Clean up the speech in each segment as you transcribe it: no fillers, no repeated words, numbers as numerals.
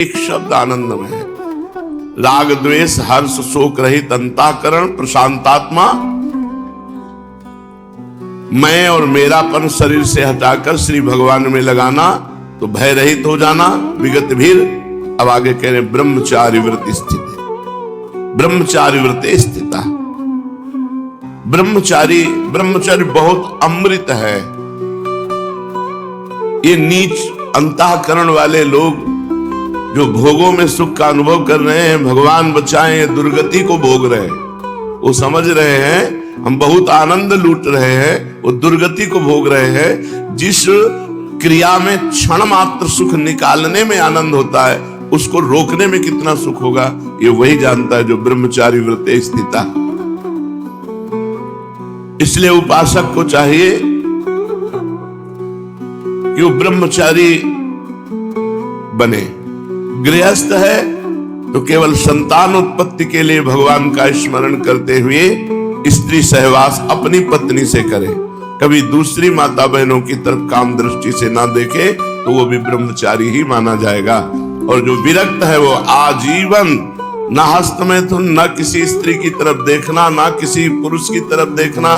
एक शब्द आनंदमय है। राग द्वेष हर्ष शोक रहित अंतःकरण प्रशांतात्मा। मैं और मेरापन शरीर से हटाकर श्री भगवान में लगाना तो भय रहित हो जाना। विगत भीर अब आगे कह रहे ब्रह्मचारी व्रत स्थित, ब्रह्मचारी व्रत स्थिता। ब्रह्मचारी बहुत अमृत है। ये नीच अंतःकरण वाले लोग जो भोगों में सुख का अनुभव कर रहे हैं, भगवान बचाएं, दुर्गति को भोग रहे हैं। वो समझ रहे हैं हम बहुत आनंद लूट रहे हैं, वो दुर्गति को भोग रहे हैं। जिस क्रिया में क्षण मात्र सुख निकालने में आनंद होता है, उसको रोकने में कितना सुख होगा ये वही जानता है जो ब्रह्मचारी व्रत स्थिता। इसलिए उपासक को चाहिए कि वो ब्रह्मचारी बने। गृहस्थ है तो केवल संतान उत्पत्ति के लिए भगवान का स्मरण करते हुए स्त्री सहवास अपनी पत्नी से करे, कभी दूसरी माता बहनों की तरफ काम दृष्टि से ना देखे तो वो भी ब्रह्मचारी ही माना जाएगा। और जो विरक्त है वो आजीवन ना हस्त मैथुन, ना किसी स्त्री की तरफ देखना, ना किसी पुरुष की तरफ देखना,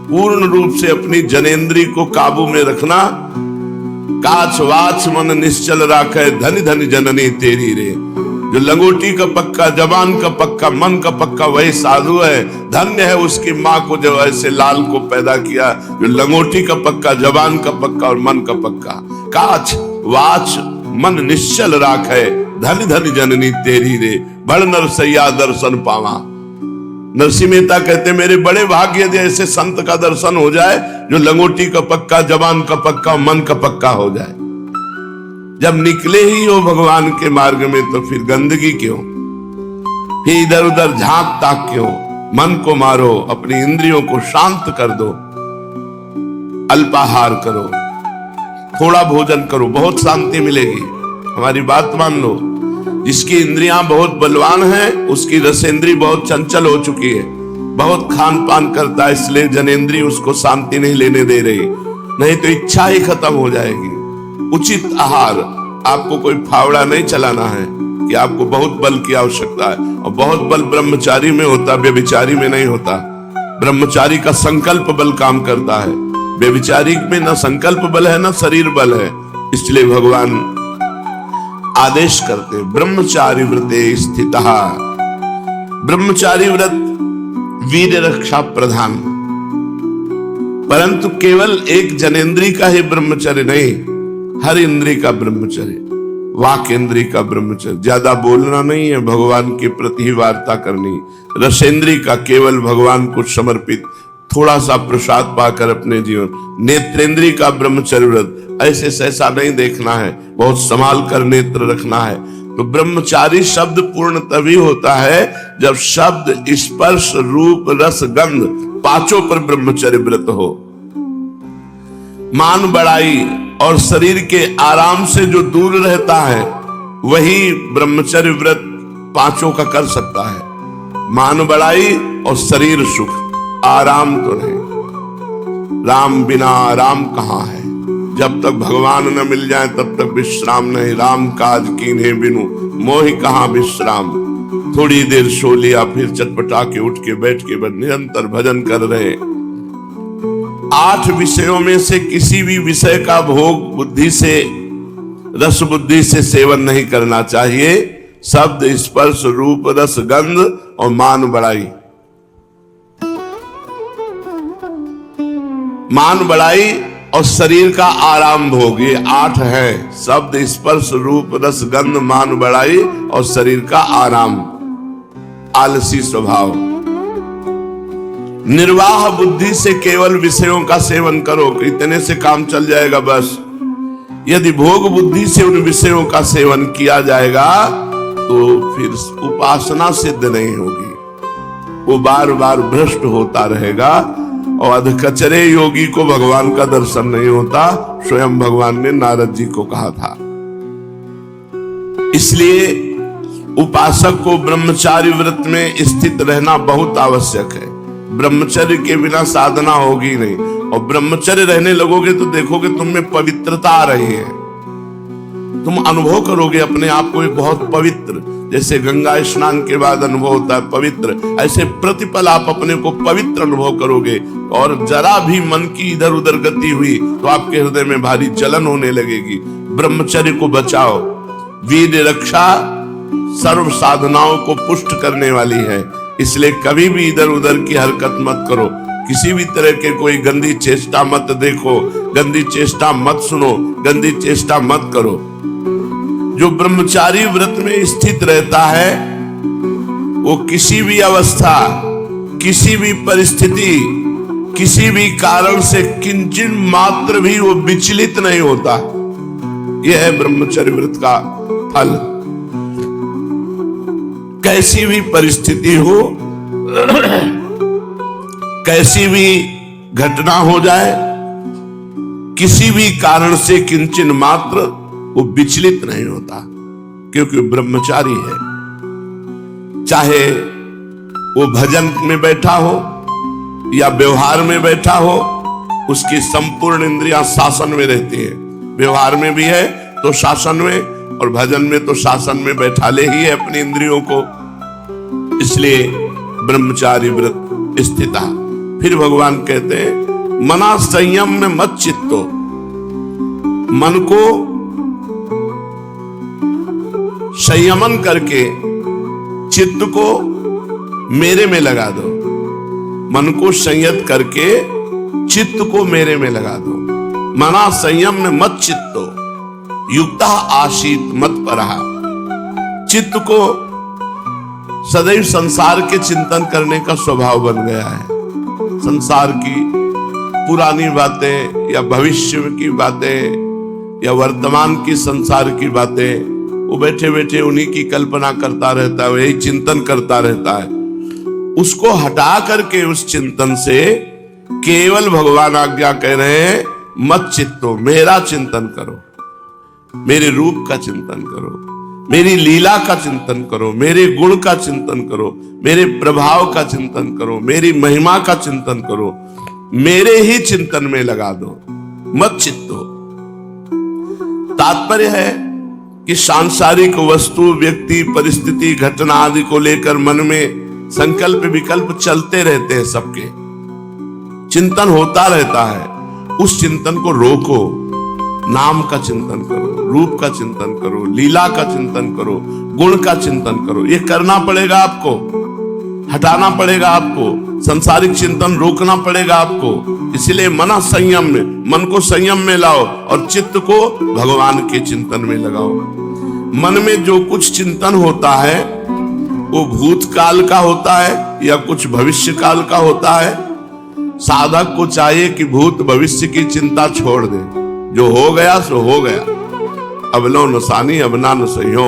पूर्ण रूप से अपनी जनेंद्री को काबू में रखना। काछ वाच मन निश्चल राखे, धनी धनी जननी तेरी रे। जो लंगोटी का पक्का, जबान का पक्का, मन का पक्का वही साधु है। धन्य है उसकी माँ को जो ऐसे लाल को पैदा किया, जो लंगोटी का पक्का, जबान का पक्का और मन का पक्का। काछ वाच मन निश्चल राखे, धनी धनी जननी तेरी रे। बड़ नरसैया दर्शन पावा। नरसिंह मेहता कहते मेरे बड़े भाग्य यदि ऐसे संत का दर्शन हो जाए जो लंगोटी का पक्का, जबान का पक्का, मन का पक्का हो जाए। जब निकले ही हो भगवान के मार्ग में तो फिर गंदगी क्यों, फिर इधर उधर झांक ताक क्यों। मन को मारो, अपनी इंद्रियों को शांत कर दो, अल्पाहार करो, थोड़ा भोजन करो, बहुत शांति मिलेगी। हमारी बात मान लो। जिसकी इंद्रियां बहुत बलवान हैं उसकी रसेंद्री बहुत चंचल हो चुकी है, बहुत खान पान करता है, इसलिए जनेंद्री उसको शांति नहीं लेने दे रही, नहीं तो इच्छा ही खत्म हो जाएगी। उचित आहार, आपको कोई फावड़ा नहीं चलाना है कि आपको बहुत बल की आवश्यकता है। और बहुत बल ब्रह्मचारी में होता, व्यभिचारी में नहीं होता। ब्रह्मचारी का संकल्प बल काम करता है, व्यभिचारी में न संकल्प बल है न शरीर बल है। इसलिए भगवान आदेश करते ब्रह्मचारी व्रते स्थितः। ब्रह्मचारी व्रत वीर रक्षा प्रधान, परंतु केवल एक जनेंद्री का ही ब्रह्मचर्य नहीं, हर इंद्री का ब्रह्मचर्य, वाक इंद्री का ब्रह्मचर्य। ज्यादा बोलना नहीं है, भगवान के प्रति ही वार्ता करनी। रसेंद्री का केवल भगवान को समर्पित, थोड़ा सा प्रसाद पाकर अपने जीवन। नेत्रेंद्री का ब्रह्मचर्य व्रत ऐसे सैसा नहीं देखना है, बहुत संभाल कर नेत्र रखना है। तो ब्रह्मचारी शब्द पूर्ण तभी होता है जब शब्द स्पर्श रूप रस गंध पांचों पर ब्रह्मचर्य व्रत हो। मान बढ़ाई और शरीर के आराम से जो दूर रहता है वही ब्रह्मचर्य व्रत पांचों का कर सकता है। मान बढ़ाई और शरीर सुख, आराम तो नहीं। राम बिना आराम कहाँ है। जब तक भगवान न मिल जाए तब तक विश्राम नहीं। राम काज कीन्हे बिनु मोहि कहाँ विश्राम। थोड़ी देर सो लिया फिर चटपटा के उठ के बैठ के निरंतर भजन कर रहे। 8 विषयों में से किसी भी विषय का भोग बुद्धि से, रस बुद्धि से सेवन नहीं करना चाहिए। शब्द स्पर्श रूप रस गंध और मान बढ़ाई। मान बढ़ाई और शरीर का आराम भोग, ये 8 है। शब्द स्पर्श रूप रस गंध मान बढ़ाई और शरीर का आराम। आलसी स्वभाव, निर्वाह बुद्धि से केवल विषयों का सेवन करो, इतने से काम चल जाएगा बस। यदि भोग बुद्धि से उन विषयों का सेवन किया जाएगा तो फिर उपासना सिद्ध नहीं होगी, वो बार बार भ्रष्ट होता रहेगा। और अधकचरे योगी को भगवान का दर्शन नहीं होता, स्वयं भगवान ने नारद जी को कहा था। इसलिए उपासक को ब्रह्मचारी व्रत में स्थित रहना बहुत आवश्यक है। ब्रह्मचर्य के बिना साधना होगी नहीं। और ब्रह्मचर्य रहने लगोगे तो देखोगे तुम में पवित्रता आ रही है। तुम अनुभव करोगे अपने आप को एक बहुत पवित्र, जैसे गंगा स्नान के बाद अनुभव होता है पवित्र, ऐसे प्रतिपल आप अपने को पवित्र अनुभव करोगे। और जरा भी मन की इधर उधर गति हुई तो आपके हृदय में भारी जलन होने लगेगी। ब्रह्मचर्य को बचाओ। वीर रक्षा सर्व साधनाओं को पुष्ट करने वाली है, इसलिए कभी भी इधर उधर की हरकत मत करो। किसी भी तरह के कोई गंदी चेष्टा मत देखो, गंदी चेष्टा मत सुनो, गंदी चेष्टा मत करो। जो ब्रह्मचारी व्रत में स्थित रहता है वो किसी भी अवस्था, किसी भी परिस्थिति, किसी भी कारण से किंचित मात्र भी वो विचलित नहीं होता। यह है ब्रह्मचर्य व्रत का फल। कैसी भी परिस्थिति हो, कैसी भी घटना हो जाए, किसी भी कारण से किंचित मात्र वो विचलित नहीं होता, क्योंकि ब्रह्मचारी है। चाहे वो भजन में बैठा हो या व्यवहार में बैठा हो, उसकी संपूर्ण इंद्रियां शासन में रहती है। व्यवहार में भी है तो शासन में, और भजन में तो शासन में बैठा ले ही है अपनी इंद्रियों को। इसलिए ब्रह्मचारी व्रत स्थिता। फिर भगवान कहते हैं मना संयम में मत चित्तो, मन को संयमन करके चित्त को मेरे में लगा दो। मन को संयत करके चित्त को मेरे में लगा दो। मना संयम में मत चित्तो युक्ता आशीत मत परहा। चित्त को सदैव संसार के चिंतन करने का स्वभाव बन गया है। संसार की पुरानी बातें या भविष्य की बातें या वर्तमान की संसार की बातें, वो बैठे बैठे उन्हीं की कल्पना करता रहता है, वही चिंतन करता रहता है। उसको हटा करके उस चिंतन से केवल भगवान आज्ञा कह रहे हैं मत चित्तो, मेरा चिंतन करो, मेरे रूप का चिंतन करो, मेरी लीला का चिंतन करो, मेरे गुण का चिंतन करो, मेरे प्रभाव का चिंतन करो, मेरी महिमा का चिंतन करो, मेरे ही चिंतन में लगा दो, मत चित्तो। तात्पर्य है कि सांसारिक वस्तु, व्यक्ति, परिस्थिति, घटना आदि को लेकर मन में संकल्प विकल्प चलते रहते हैं, सबके चिंतन होता रहता है। उस चिंतन को रोको, नाम का चिंतन करो, रूप का चिंतन करो, लीला का चिंतन करो, गुण का चिंतन करो। ये करना पड़ेगा आपको, हटाना पड़ेगा आपको, संसारिक चिंतन रोकना पड़ेगा आपको। इसलिए मना संयम में, मन को संयम में लाओ और चित्त को भगवान के चिंतन में लगाओ। मन में जो कुछ चिंतन होता है वो भूतकाल का होता है या कुछ भविष्य काल का होता है। साधक को चाहिए कि भूत भविष्य की चिंता छोड़ दे, जो हो गया सो हो गया, अब लो नसानी अब ना न सहियो,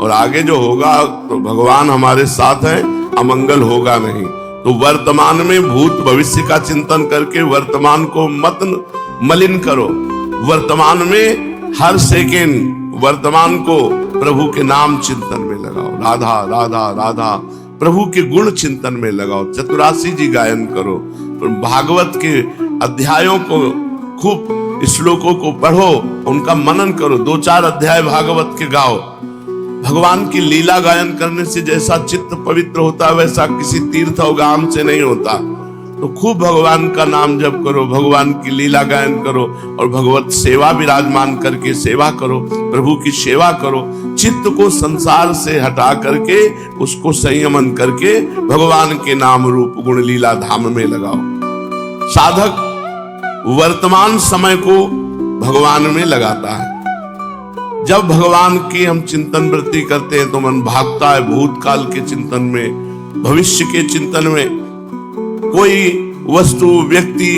और आगे जो होगा तो भगवान हमारे साथ है, अमंगल होगा नहीं। तो वर्तमान में भूत भविष्य का चिंतन करके वर्तमान को मत मलिन करो। वर्तमान में हर सेकेंड वर्तमान को प्रभु के नाम चिंतन में लगाओ, राधा राधा राधा, प्रभु के गुण चिंतन में लगाओ, चतुरासी जी गायन करो, भागवत के अध्यायों को खूब, श्लोकों को पढ़ो, उनका मनन करो, 2-4 अध्याय भागवत के गाओ। भगवान की लीला गायन करने से जैसा चित्त पवित्र होता है वैसा किसी तीर्थ और गाम से नहीं होता। तो खूब भगवान का नाम जप करो, भगवान की लीला गायन करो और भगवत सेवा विराजमान करके सेवा करो, प्रभु की सेवा करो। चित्त को संसार से हटा करके उसको संयमन करके भगवान के नाम रूप गुण लीला धाम में लगाओ। साधक वर्तमान समय को भगवान में लगाता है। जब भगवान की हम चिंतन वृत्ति करते हैं तो मन भागता है भूतकाल के चिंतन में, भविष्य के चिंतन में। कोई वस्तु, व्यक्ति,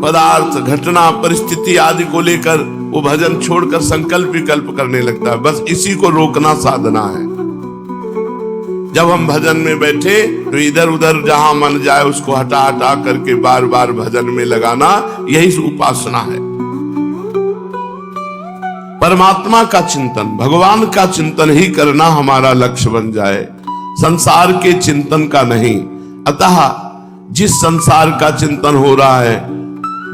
पदार्थ, घटना, परिस्थिति आदि को लेकर वो भजन छोड़कर संकल्प विकल्प करने लगता है। बस इसी को रोकना साधना है। जब हम भजन में बैठे तो इधर उधर जहां मन जाए उसको हटा हटा करके बार बार भजन में लगाना, यही उपासना है। परमात्मा का चिंतन, भगवान का चिंतन ही करना हमारा लक्ष्य बन जाए, संसार के चिंतन का नहीं। अतः जिस संसार का चिंतन हो रहा है,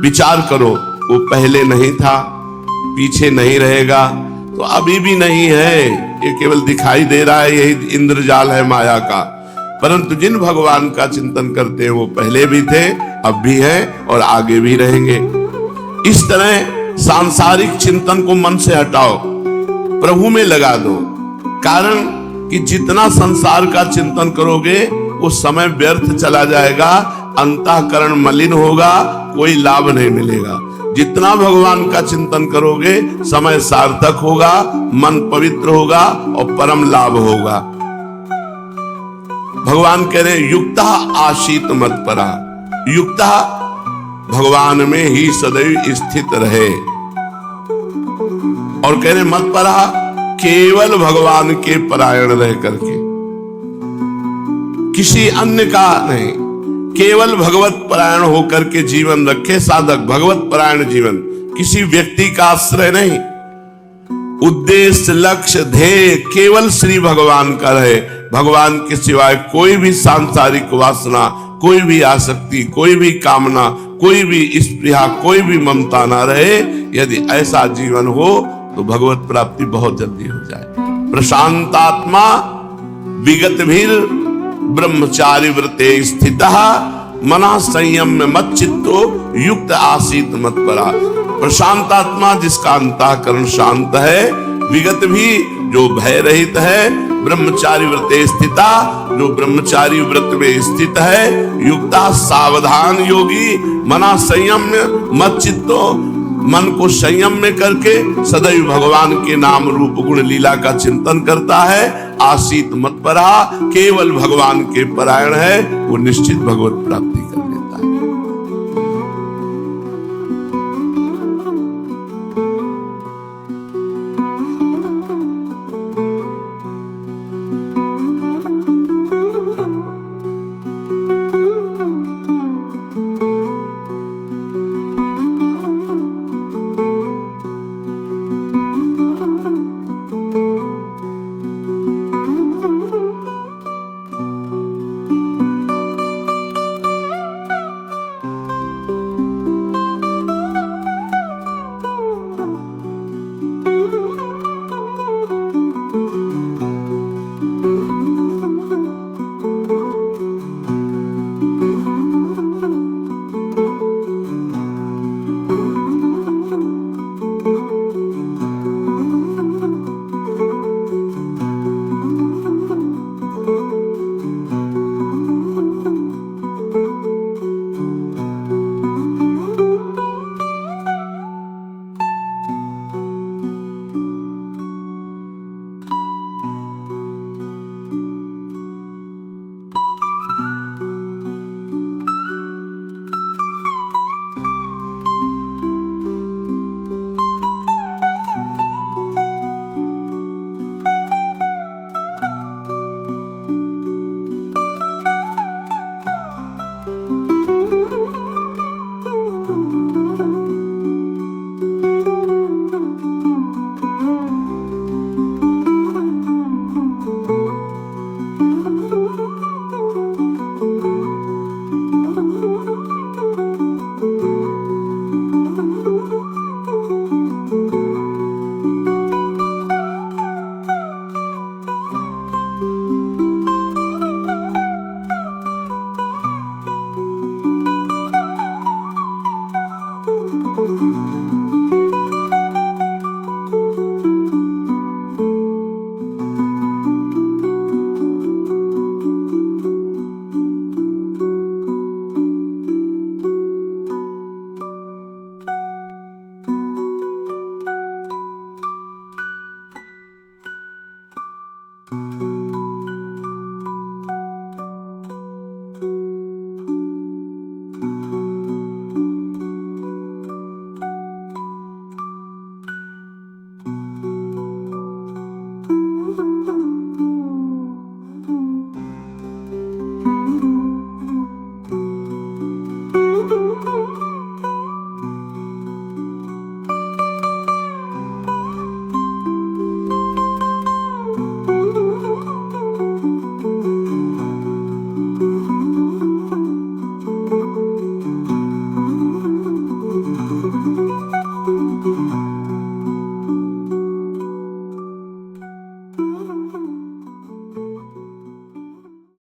विचार करो वो पहले नहीं था, पीछे नहीं रहेगा, तो अभी भी नहीं है, ये केवल दिखाई दे रहा है, यही इंद्रजाल है माया का। परंतु जिन भगवान का चिंतन करते हैं वो पहले भी थे, अब भी हैं और आगे भी रहेंगे। इस तरह सांसारिक चिंतन को मन से हटाओ, प्रभु में लगा दो। कारण कि जितना संसार का चिंतन करोगे वो समय व्यर्थ चला जाएगा, अंतःकरण मलिन होगा, कोई लाभ नहीं मिलेगा। जितना भगवान का चिंतन करोगे समय सार्थक होगा, मन पवित्र होगा और परम लाभ होगा। भगवान कह रहे युक्ता आशीत मत्परा, युक्ता भगवान में ही सदैव स्थित रहे। और कह रहे मत्परा केवल भगवान के परायण रह करके, किसी अन्य का नहीं, केवल भगवत परायण होकर के जीवन रखे साधक। भगवत परायण जीवन, किसी व्यक्ति का आश्रय नहीं, उद्देश्य लक्ष्य ध्येय केवल श्री भगवान का रहे। भगवान के सिवाय कोई भी सांसारिक वासना, कोई भी आसक्ति, कोई भी कामना, कोई भी स्पृहा, कोई भी ममता ना रहे। यदि ऐसा जीवन हो तो भगवत प्राप्ति बहुत जल्दी हो जाए। प्रशांतात्मा विगत भीर ब्रह्मचारी व्रते स्थितः मना संयम्य मत चित्तो युक्त आसीत मत्परा। प्रशांत आत्मा जिसका अंतःकरण शांत है, विगत भी जो भय रहित है, ब्रह्मचारी व्रते स्थिता जो ब्रह्मचारी व्रत में स्थित है, युक्ता सावधान योगी, मना संयम्य मत चित्तो मन को संयम में करके सदैव भगवान के नाम रूप गुण लीला का चिंतन करता है। आसीत मत्परा केवल भगवान के परायण है, वो निश्चित भगवत प्राप्ति कर लेता है।